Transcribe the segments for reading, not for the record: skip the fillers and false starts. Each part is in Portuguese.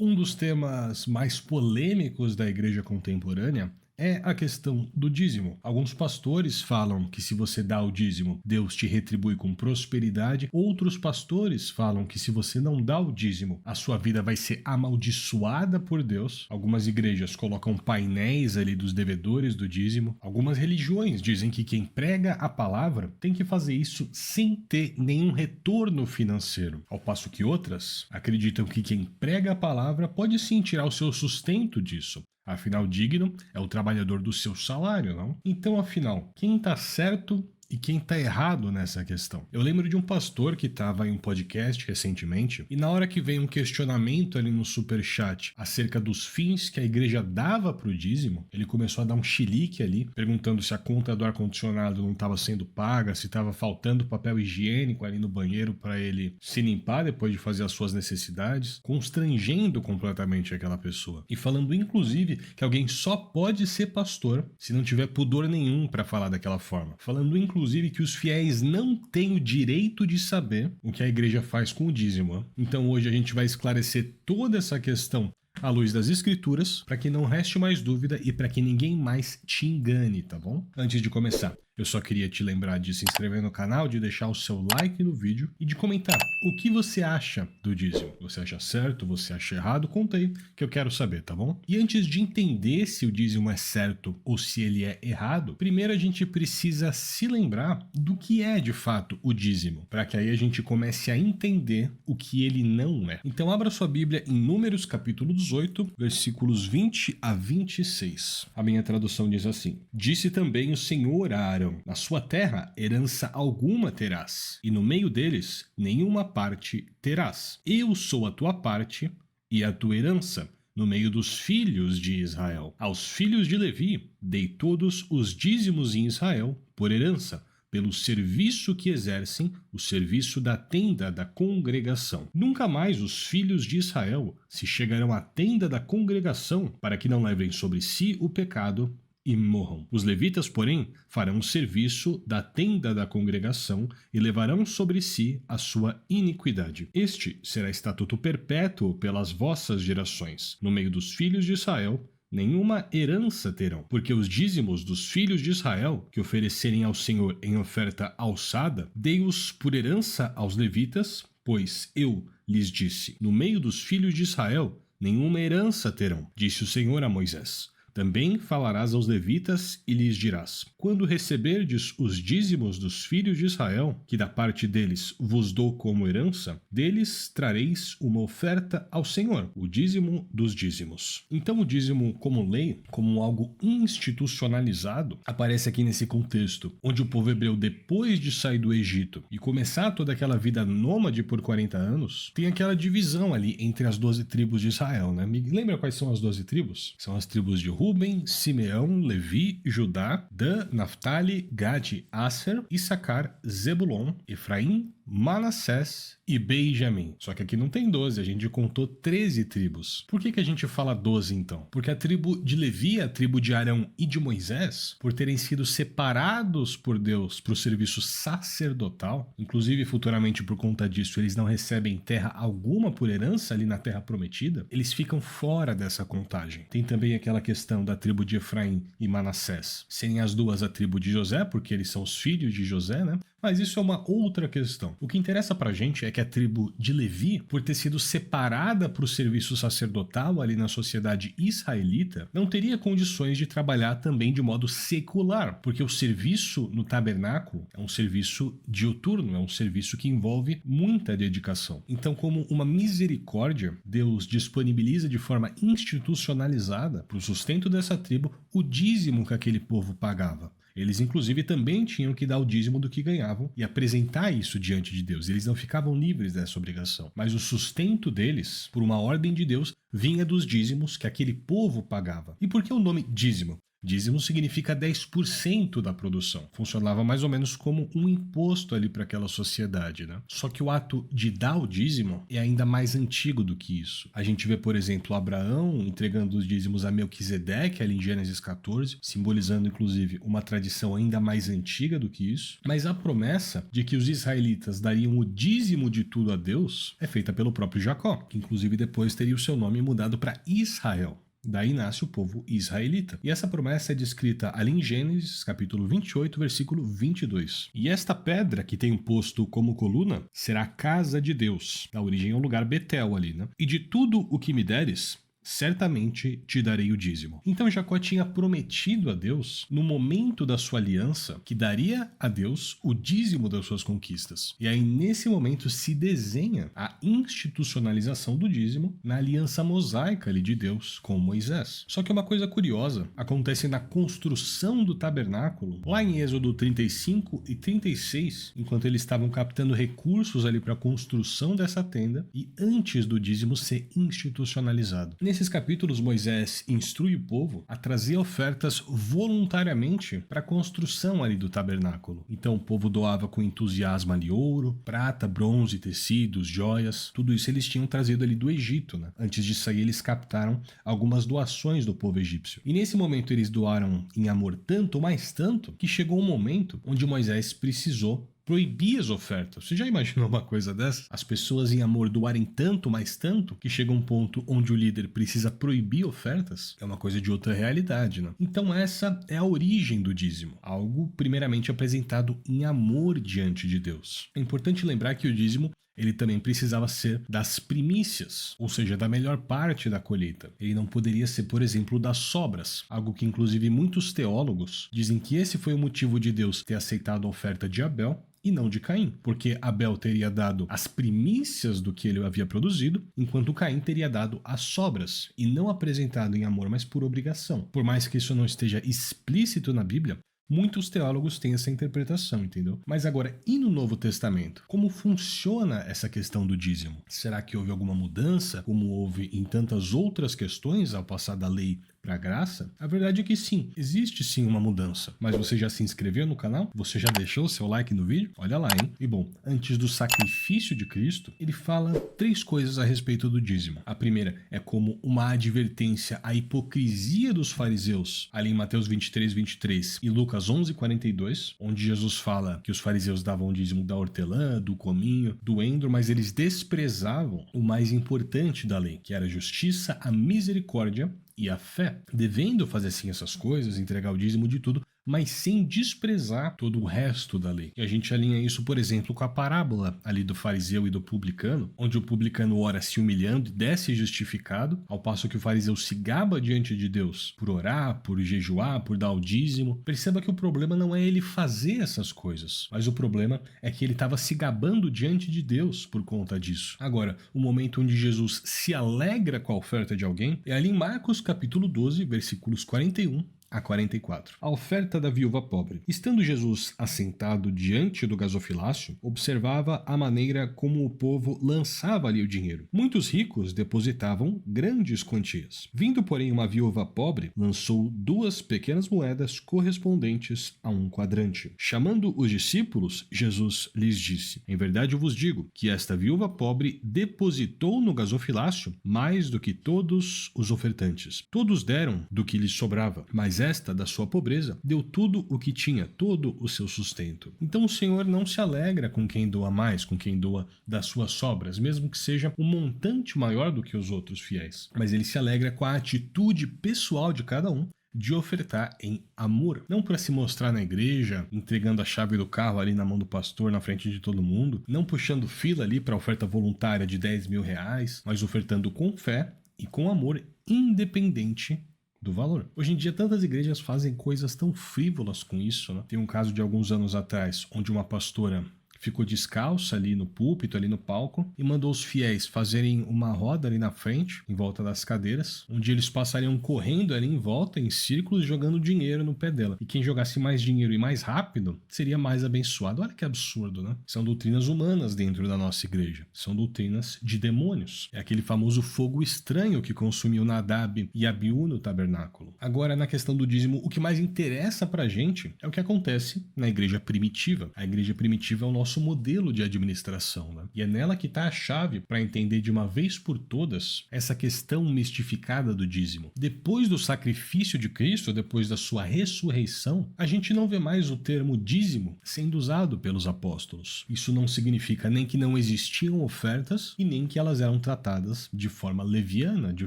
Um dos temas mais polêmicos da igreja contemporânea é a questão do dízimo. Alguns pastores falam que se você dá o dízimo, Deus te retribui com prosperidade. Outros pastores falam que se você não dá o dízimo, a sua vida vai ser amaldiçoada por Deus. Algumas igrejas colocam painéis ali dos devedores do dízimo. Algumas religiões dizem que quem prega a palavra tem que fazer isso sem ter nenhum retorno financeiro. Ao passo que outras acreditam que quem prega a palavra pode sim tirar o seu sustento disso. Afinal, digno é o trabalhador do seu salário, não? Então, afinal, quem está certo e quem está errado nessa questão? Eu lembro de um pastor que estava em um podcast recentemente e na hora que veio um questionamento ali no superchat acerca dos fins que a igreja dava para o dízimo, ele começou a dar um chilique ali, perguntando se a conta do ar-condicionado não estava sendo paga, se estava faltando papel higiênico ali no banheiro para ele se limpar depois de fazer as suas necessidades, constrangendo completamente aquela pessoa. E falando inclusive que alguém só pode ser pastor se não tiver pudor nenhum para falar daquela forma. Falando inclusive que os fiéis não têm o direito de saber o que a igreja faz com o dízimo. Então hoje a gente vai esclarecer toda essa questão à luz das escrituras, para que não reste mais dúvida e para que ninguém mais te engane, tá bom? Antes de começar, eu só queria te lembrar de se inscrever no canal, de deixar o seu like no vídeo e de comentar o que você acha do dízimo. Você acha certo? Você acha errado? Conta aí que eu quero saber, tá bom? E antes de entender se o dízimo é certo ou se ele é errado, primeiro a gente precisa se lembrar do que é de fato o dízimo, para que aí a gente comece a entender o que ele não é. Então abra sua Bíblia em Números capítulo 18, versículos 20 a 26. A minha tradução diz assim: Disse também o Senhor a Arão: na sua terra herança alguma terás, e no meio deles nenhuma parte terás. Eu sou a tua parte e a tua herança no meio dos filhos de Israel. Aos filhos de Levi dei todos os dízimos em Israel por herança, pelo serviço que exercem, o serviço da tenda da congregação. Nunca mais os filhos de Israel se chegarão à tenda da congregação, para que não levem sobre si o pecado e morram. Os levitas, porém, farão serviço da tenda da congregação e levarão sobre si a sua iniquidade. Este será estatuto perpétuo pelas vossas gerações. No meio dos filhos de Israel nenhuma herança terão, porque os dízimos dos filhos de Israel que oferecerem ao Senhor em oferta alçada, dei-os por herança aos levitas, pois eu lhes disse: no meio dos filhos de Israel nenhuma herança terão, disse o Senhor a Moisés. Também falarás aos levitas e lhes dirás: quando receberdes os dízimos dos filhos de Israel, que da parte deles vos dou como herança, deles trareis uma oferta ao Senhor, o dízimo dos dízimos. Então o dízimo como lei, como algo institucionalizado, aparece aqui nesse contexto, onde o povo hebreu, depois de sair do Egito e começar toda aquela vida nômade por 40 anos, tem aquela divisão ali entre as 12 tribos de Israel, né? Me lembra quais são as 12 tribos? São as tribos de Ruben, Simeão, Levi, Judá, Dan, Naftali, Gade, Asser, Issacar, Zebulon, Efraim, Manassés e Benjamim. Só que aqui não tem 12, a gente contou 13 tribos. Por que a gente fala 12 então? Porque a tribo de Levi, a tribo de Arão e de Moisés, por terem sido separados por Deus para o serviço sacerdotal, inclusive futuramente por conta disso eles não recebem terra alguma por herança ali na terra prometida, eles ficam fora dessa contagem. Tem também aquela questão da tribo de Efraim e Manassés serem as duas a tribo de José, porque eles são os filhos de José, né? Mas isso é uma outra questão. O que interessa pra gente é que a tribo de Levi, por ter sido separada para o serviço sacerdotal ali na sociedade israelita, não teria condições de trabalhar também de modo secular, porque o serviço no tabernáculo é um serviço diuturno, é um serviço que envolve muita dedicação. Então, como uma misericórdia, Deus disponibiliza de forma institucionalizada para o sustento dessa tribo o dízimo que aquele povo pagava. Eles, inclusive, também tinham que dar o dízimo do que ganhavam e apresentar isso diante de Deus. Eles não ficavam livres dessa obrigação. Mas o sustento deles, por uma ordem de Deus, vinha dos dízimos que aquele povo pagava. E por que o nome dízimo? Dízimo significa 10% da produção. Funcionava mais ou menos como um imposto ali para aquela sociedade, né? Só que o ato de dar o dízimo é ainda mais antigo do que isso. A gente vê, por exemplo, Abraão entregando os dízimos a Melquisedeque ali em Gênesis 14, simbolizando inclusive uma tradição ainda mais antiga do que isso. Mas a promessa de que os israelitas dariam o dízimo de tudo a Deus é feita pelo próprio Jacó, que inclusive depois teria o seu nome mudado para Israel. Daí nasce o povo israelita. E essa promessa é descrita ali em Gênesis, capítulo 28, versículo 22. E esta pedra que tenho posto como coluna será a casa de Deus. A origem é o lugar Betel ali, né? E de tudo o que me deres, certamente te darei o dízimo. Então Jacó tinha prometido a Deus, no momento da sua aliança, que daria a Deus o dízimo das suas conquistas. E aí, nesse momento, se desenha a institucionalização do dízimo na aliança mosaica ali de Deus com Moisés. Só que uma coisa curiosa acontece na construção do tabernáculo, lá em Êxodo 35 e 36, enquanto eles estavam captando recursos ali para a construção dessa tenda e antes do dízimo ser institucionalizado. Nesses capítulos, Moisés instrui o povo a trazer ofertas voluntariamente para a construção ali do tabernáculo. Então o povo doava com entusiasmo ali ouro, prata, bronze, tecidos, joias, tudo isso eles tinham trazido ali do Egito, né? Antes de sair, eles captaram algumas doações do povo egípcio. E nesse momento eles doaram em amor tanto, mais tanto, que chegou um momento onde Moisés precisou proibir as ofertas. Você já imaginou uma coisa dessa? As pessoas em amor doarem tanto, mais tanto, que chega um ponto onde o líder precisa proibir ofertas? É uma coisa de outra realidade, né? Então essa é a origem do dízimo. Algo primeiramente apresentado em amor diante de Deus. É importante lembrar que o dízimo ele também precisava ser das primícias, ou seja, da melhor parte da colheita. Ele não poderia ser, por exemplo, das sobras, algo que inclusive muitos teólogos dizem que esse foi o motivo de Deus ter aceitado a oferta de Abel e não de Caim, porque Abel teria dado as primícias do que ele havia produzido, enquanto Caim teria dado as sobras, e não apresentado em amor, mas por obrigação. Por mais que isso não esteja explícito na Bíblia, muitos teólogos têm essa interpretação, entendeu? Mas agora, e no Novo Testamento? Como funciona essa questão do dízimo? Será que houve alguma mudança, como houve em tantas outras questões ao passar da lei para a graça? A verdade é que sim, existe sim uma mudança. Mas você já se inscreveu no canal? Você já deixou seu like no vídeo? Olha lá, hein? E bom, antes do sacrifício de Cristo, ele fala 3 coisas a respeito do dízimo. A primeira é como uma advertência à hipocrisia dos fariseus, ali em Mateus 23, 23 e Lucas 11, 42, onde Jesus fala que os fariseus davam o dízimo da hortelã, do cominho, do endro, mas eles desprezavam o mais importante da lei, que era a justiça, a misericórdia e a fé, devendo fazer sim essas coisas, entregar o dízimo de tudo, mas sem desprezar todo o resto da lei. E a gente alinha isso, por exemplo, com a parábola ali do fariseu e do publicano, onde o publicano ora se humilhando e desce justificado, ao passo que o fariseu se gaba diante de Deus por orar, por jejuar, por dar o dízimo. Perceba que o problema não é ele fazer essas coisas, mas o problema é que ele estava se gabando diante de Deus por conta disso. Agora, o momento onde Jesus se alegra com a oferta de alguém é ali em Marcos capítulo 12, versículos 41 a 44. A oferta da viúva pobre. Estando Jesus assentado diante do gasofilácio, observava a maneira como o povo lançava ali o dinheiro. Muitos ricos depositavam grandes quantias. Vindo, porém, uma viúva pobre, lançou 2 pequenas moedas correspondentes a 1 quadrante. Chamando os discípulos, Jesus lhes disse: Em verdade eu vos digo que esta viúva pobre depositou no gasofilácio mais do que todos os ofertantes. Todos deram do que lhes sobrava, mas esta, da sua pobreza, deu tudo o que tinha, todo o seu sustento. Então o Senhor não se alegra com quem doa mais, com quem doa das suas sobras, mesmo que seja um montante maior do que os outros fiéis. Mas ele se alegra com a atitude pessoal de cada um de ofertar em amor. Não para se mostrar na igreja, entregando a chave do carro ali na mão do pastor na frente de todo mundo, não puxando fila ali para oferta voluntária de R$10.000, mas ofertando com fé e com amor, independente do valor. Hoje em dia, tantas igrejas fazem coisas tão frívolas com isso, né? Tem um caso de alguns anos atrás, onde uma pastora ficou descalça ali no púlpito, ali no palco, e mandou os fiéis fazerem uma roda ali na frente, em volta das cadeiras, onde eles passariam correndo ali em volta, em círculos, jogando dinheiro no pé dela. E quem jogasse mais dinheiro e mais rápido seria mais abençoado. Olha que absurdo, né? São doutrinas humanas dentro da nossa igreja. São doutrinas de demônios. É aquele famoso fogo estranho que consumiu Nadab e Abiú no tabernáculo. Agora, na questão do dízimo, o que mais interessa pra gente é o que acontece na igreja primitiva. A igreja primitiva é o nosso modelo de administração, né? E é nela que está a chave para entender de uma vez por todas essa questão mistificada do dízimo. Depois do sacrifício de Cristo, depois da sua ressurreição, a gente não vê mais o termo dízimo sendo usado pelos apóstolos. Isso não significa nem que não existiam ofertas e nem que elas eram tratadas de forma leviana, de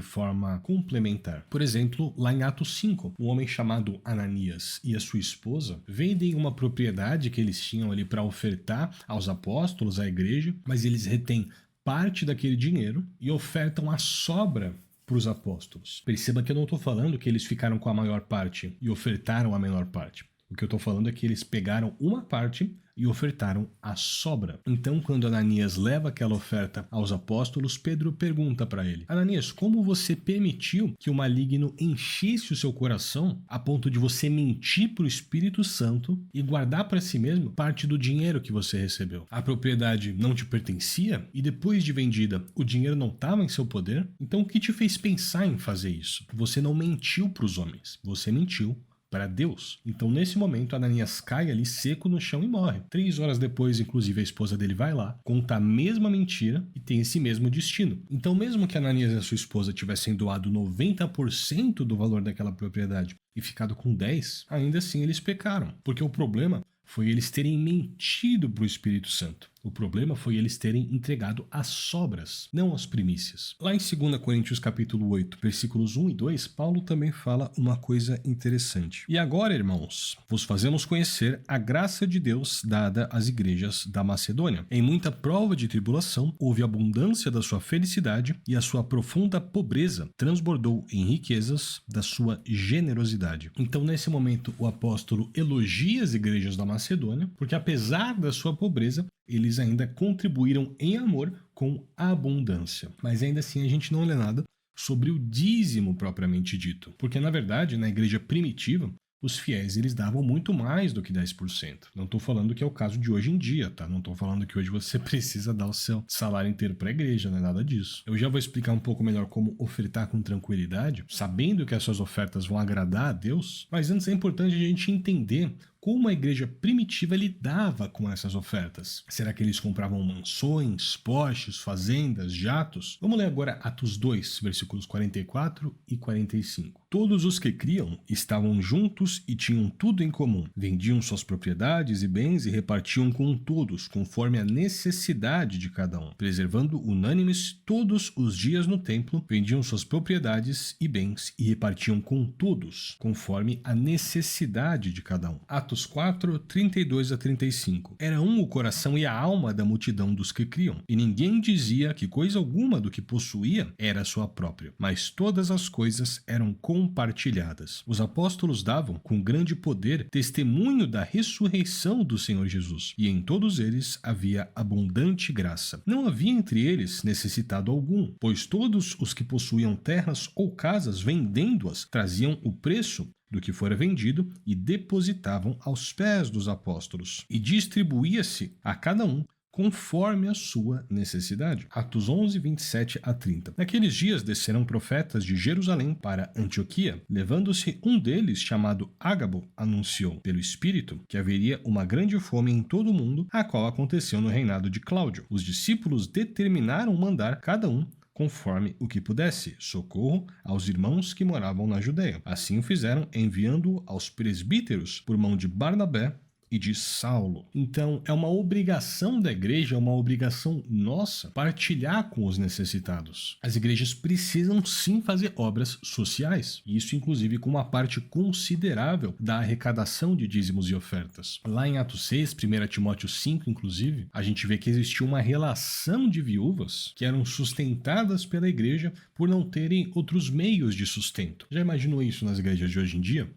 forma complementar. Por exemplo, lá em Atos 5, um homem chamado Ananias e a sua esposa vendem uma propriedade que eles tinham ali para ofertar aos apóstolos, à igreja, mas eles retêm parte daquele dinheiro e ofertam a sobra para os apóstolos. Perceba que eu não estou falando que eles ficaram com a maior parte e ofertaram a menor parte. O que eu estou falando é que eles pegaram uma parte e ofertaram a sobra. Então, quando Ananias leva aquela oferta aos apóstolos, Pedro pergunta para ele: Ananias, como você permitiu que o maligno enchesse o seu coração a ponto de você mentir para o Espírito Santo e guardar para si mesmo parte do dinheiro que você recebeu? A propriedade não te pertencia e depois de vendida, o dinheiro não estava em seu poder? Então, o que te fez pensar em fazer isso? Você não mentiu para os homens, você mentiu para Deus. Então, nesse momento, Ananias cai ali seco no chão e morre. 3 horas depois, inclusive, a esposa dele vai lá, conta a mesma mentira e tem esse mesmo destino. Então, mesmo que Ananias e a sua esposa tivessem doado 90% do valor daquela propriedade e ficado com 10%, ainda assim eles pecaram. Porque o problema foi eles terem mentido para o Espírito Santo. O problema foi eles terem entregado as sobras, não as primícias. Lá em 2 Coríntios capítulo 8, versículos 1 e 2, Paulo também fala uma coisa interessante. E agora, irmãos, vos fazemos conhecer a graça de Deus dada às igrejas da Macedônia. Em muita prova de tribulação, houve abundância da sua felicidade e a sua profunda pobreza transbordou em riquezas da sua generosidade. Então, nesse momento, o apóstolo elogia as igrejas da Macedônia, porque apesar da sua pobreza, eles ainda contribuíram em amor com abundância. Mas ainda assim a gente não lê nada sobre o dízimo propriamente dito. Porque na verdade, na igreja primitiva, os fiéis eles davam muito mais do que 10%. Não estou falando que é o caso de hoje em dia, tá? Não estou falando que hoje você precisa dar o seu salário inteiro para a igreja, não é nada disso. Eu já vou explicar um pouco melhor como ofertar com tranquilidade, sabendo que as suas ofertas vão agradar a Deus, mas antes é importante a gente entender como a igreja primitiva lidava com essas ofertas. Será que eles compravam mansões, postes, fazendas, jatos? Vamos ler agora Atos 2, versículos 44 e 45. Todos os que criam estavam juntos e tinham tudo em comum. Vendiam suas propriedades e bens e repartiam com todos, conforme a necessidade de cada um. Preservando unânimes todos os dias no templo, vendiam suas propriedades e bens e repartiam com todos, conforme a necessidade de cada um. Atos 4, 32 a 35. Era um o coração e a alma da multidão dos que criam, e ninguém dizia que coisa alguma do que possuía era sua própria, mas todas as coisas eram compartilhadas. Os apóstolos davam, com grande poder, testemunho da ressurreição do Senhor Jesus, e em todos eles havia abundante graça. Não havia entre eles necessitado algum, pois todos os que possuíam terras ou casas, vendendo-as, traziam o preço do que fora vendido e depositavam aos pés dos apóstolos, e distribuía-se a cada um conforme a sua necessidade. Atos 11, 27 a 30. Naqueles dias desceram profetas de Jerusalém para Antioquia. Levando-se um deles, chamado Ágabo, anunciou pelo Espírito que haveria uma grande fome em todo o mundo, a qual aconteceu no reinado de Cláudio. Os discípulos determinaram mandar cada um conforme o que pudesse, socorro aos irmãos que moravam na Judeia. Assim o fizeram, enviando-o aos presbíteros por mão de Barnabé e de Saulo. Então, é uma obrigação da igreja, é uma obrigação nossa partilhar com os necessitados. As igrejas precisam sim fazer obras sociais, e isso inclusive com uma parte considerável da arrecadação de dízimos e ofertas. Lá em Atos 6, 1 Timóteo 5, inclusive, a gente vê que existia uma relação de viúvas que eram sustentadas pela igreja por não terem outros meios de sustento. Já imaginou isso nas igrejas de hoje em dia?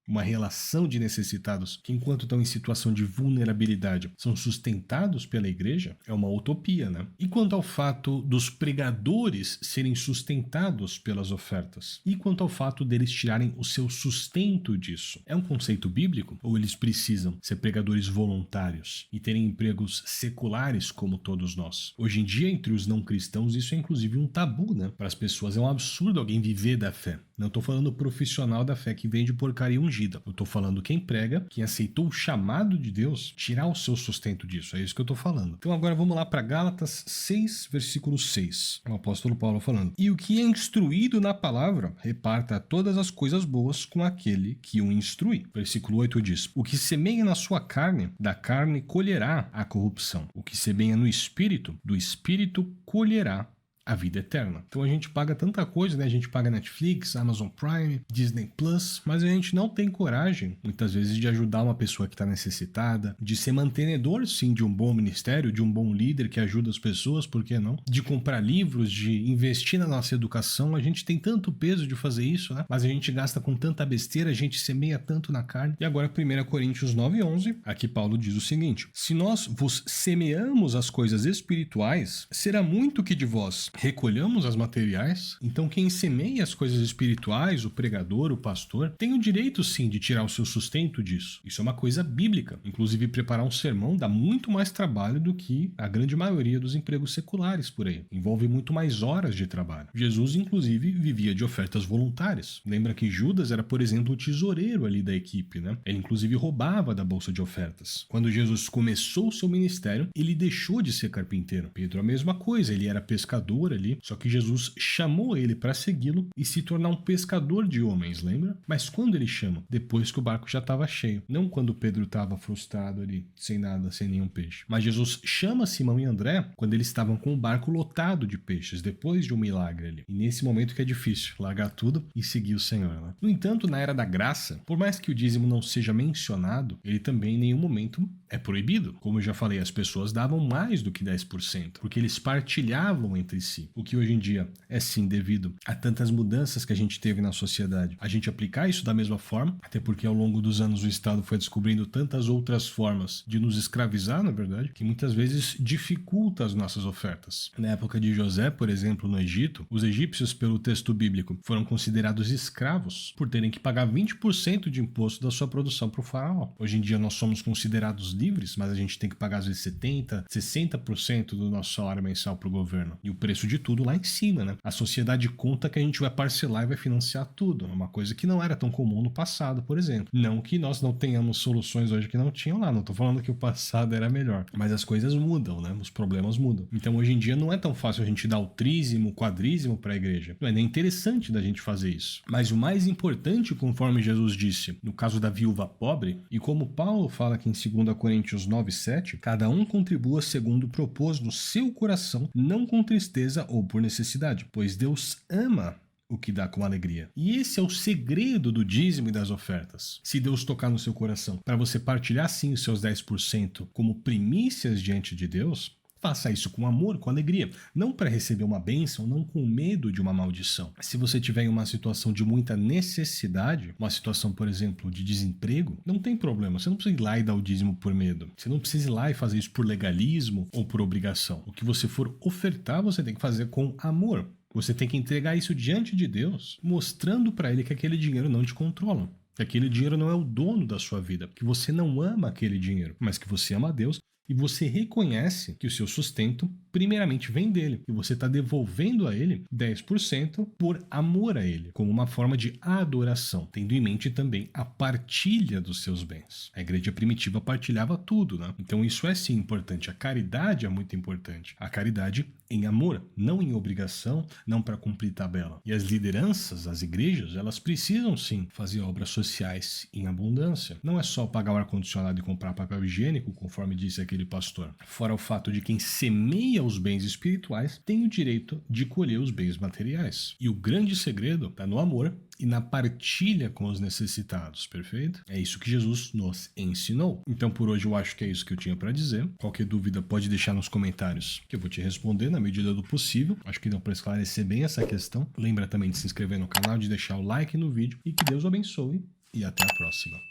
uma relação de necessitados que, enquanto estão em situação de vulnerabilidade, são sustentados pela igreja, é uma utopia, né? E quanto ao fato dos pregadores serem sustentados pelas ofertas? E quanto ao fato deles tirarem o seu sustento disso? É um conceito bíblico? Ou eles precisam ser pregadores voluntários e terem empregos seculares como todos nós? Hoje em dia, entre os não cristãos, isso é inclusive um tabu, né? Para as pessoas é um absurdo alguém viver da fé. Não estou falando profissional da fé que vende porcaria ungida. Eu estou falando quem prega, quem aceitou o chamado de Deus, tirar o seu sustento disso. É isso que eu estou falando. Então agora vamos lá para Gálatas 6, versículo 6. O apóstolo Paulo falando: E o que é instruído na palavra, reparta todas as coisas boas com aquele que o instrui. Versículo 8 diz: O que semeia na sua carne, da carne colherá a corrupção. O que semeia no espírito, do espírito colherá a vida eterna. Então a gente paga tanta coisa, né? A gente paga Netflix, Amazon Prime, Disney Plus, mas a gente não tem coragem, muitas vezes, de ajudar uma pessoa que está necessitada, de ser mantenedor, sim, de um bom ministério, de um bom líder que ajuda as pessoas, por que não? De comprar livros, de investir na nossa educação. A gente tem tanto peso de fazer isso, né? Mas a gente gasta com tanta besteira, a gente semeia tanto na carne. E agora 1 Coríntios 9:11, aqui Paulo diz o seguinte: Se nós vos semeamos as coisas espirituais, será muito que de vós recolhamos as materiais. Então quem semeia as coisas espirituais, o pregador, o pastor, tem o direito sim de tirar o seu sustento disso. Isso é uma coisa bíblica. Inclusive preparar um sermão dá muito mais trabalho do que a grande maioria dos empregos seculares por aí. Envolve muito mais horas de trabalho. Jesus inclusive vivia de ofertas voluntárias. Lembra que Judas era, por exemplo, o tesoureiro ali da equipe, né? Ele inclusive roubava da bolsa de ofertas. Quando Jesus começou o seu ministério, ele deixou de ser carpinteiro. Pedro a mesma coisa, ele era pescador ali, só que Jesus chamou ele para segui-lo e se tornar um pescador de homens, lembra? Mas quando ele chama? Depois que o barco já estava cheio, não quando Pedro estava frustrado ali, sem nada, sem nenhum peixe. Mas Jesus chama Simão e André quando eles estavam com o barco lotado de peixes, depois de um milagre ali. E nesse momento que é difícil largar tudo e seguir o Senhor, né? No entanto, na era da graça, por mais que o dízimo não seja mencionado, ele também em nenhum momento é proibido. Como eu já falei, as pessoas davam mais do que 10%, porque eles partilhavam entre si. O que hoje em dia é sim devido a tantas mudanças que a gente teve na sociedade. A gente aplicar isso da mesma forma, até porque ao longo dos anos o Estado foi descobrindo tantas outras formas de nos escravizar, na verdade, que muitas vezes dificulta as nossas ofertas. Na época de José, por exemplo, no Egito, os egípcios, pelo texto bíblico, foram considerados escravos por terem que pagar 20% de imposto da sua produção para o faraó. Hoje em dia nós somos considerados livres, mas a gente tem que pagar às vezes 70%, 60% do nosso salário mensal para o governo. E o preço de tudo lá em cima, né? A sociedade conta que a gente vai parcelar e vai financiar tudo. É uma coisa que não era tão comum no passado, por exemplo. Não que nós não tenhamos soluções hoje que não tinham lá. Não tô falando que o passado era melhor. Mas as coisas mudam, né? Os problemas mudam. Então hoje em dia não é tão fácil a gente dar o trízimo, o quadrízimo para a igreja. Não é nem interessante da gente fazer isso. Mas o mais importante, conforme Jesus disse, no caso da viúva pobre, e como Paulo fala aqui em 2 Coríntios 9:7, cada um contribua segundo propôs no seu coração, não com tristeza ou por necessidade, pois Deus ama o que dá com alegria. E esse é o segredo do dízimo e das ofertas. Se Deus tocar no seu coração para você partilhar sim os seus 10% como primícias diante de Deus, faça isso com amor, com alegria, não para receber uma bênção, não com medo de uma maldição. Se você tiver em uma situação de muita necessidade, uma situação, por exemplo, de desemprego, não tem problema, você não precisa ir lá e dar o dízimo por medo. Você não precisa ir lá e fazer isso por legalismo ou por obrigação. O que você for ofertar, você tem que fazer com amor. Você tem que entregar isso diante de Deus, mostrando para Ele que aquele dinheiro não te controla. Que aquele dinheiro não é o dono da sua vida, que você não ama aquele dinheiro, mas que você ama a Deus e você reconhece que o seu sustento primeiramente vem dele, e você está devolvendo a ele 10% por amor a ele, como uma forma de adoração, tendo em mente também a partilha dos seus bens. A igreja primitiva partilhava tudo, né? Então isso é sim importante. A caridade é muito importante. A caridade em amor, não em obrigação, não para cumprir tabela. E as lideranças, as igrejas, elas precisam sim fazer obras sociais em abundância. Não é só pagar o ar-condicionado e comprar papel higiênico, conforme disse aquele pastor. Fora o fato de quem semeia os bens espirituais tem o direito de colher os bens materiais. E o grande segredo está no amor e na partilha com os necessitados, perfeito? É isso que Jesus nos ensinou. Então por hoje eu acho que é isso que eu tinha para dizer. Qualquer dúvida pode deixar nos comentários que eu vou te responder na medida do possível. Acho que deu para esclarecer bem essa questão. Lembra também de se inscrever no canal, de deixar o like no vídeo e que Deus o abençoe e até a próxima.